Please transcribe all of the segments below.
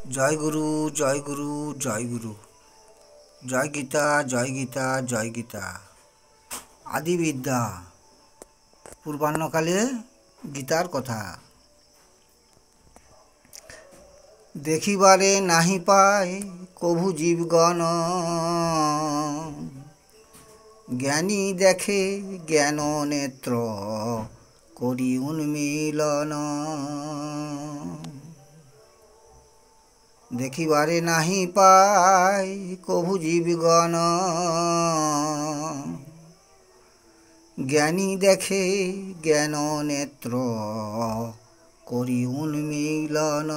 জয় গুরু জয় গুরু জয় গুরু। জয় গীতা জয় গীতা জয় গীতা। আদিবিদ্যা পূর্বাহ্নকালে গীতার কথা। দেখিবারে নাহি পায় কভু জীবগণ, জ্ঞানী দেখে জ্ঞান নেত্র করি উন্মিলন। দেখিবারে নাহি পায় কভু জীবগণ, জ্ঞানী দেখে জ্ঞান নেত্র করি উন্মিলন।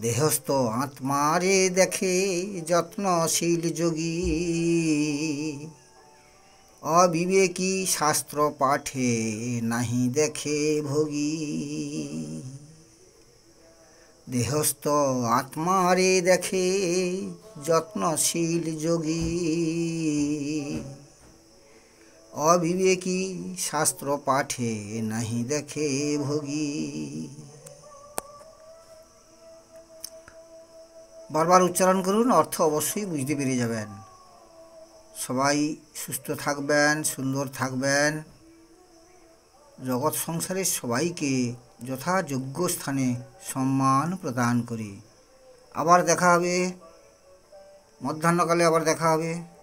দেহস্থ আত্মারে দেখে যত্নশীল যোগী, অবিবেকী শাস্ত্র পাঠে নাহি দেখে ভোগী। দেহস্থ আত্মারে দেখে যত্নশীল যোগী, অবিবেকী শাস্ত্র পাঠে নাহি দেখে ভোগী। বারবার উচ্চারণ করুন, অর্থ অবশ্যই বুঝতে পেরে যাবেন। সবাই সুস্থ থাকবেন, সুন্দর থাকবেন। জগৎ সংসারের সবাইকে যথাযোগ্য স্থানে সম্মান প্রদান করি। আবার দেখা হবে, মধ্যাহ্নকালে আবার দেখা হবে।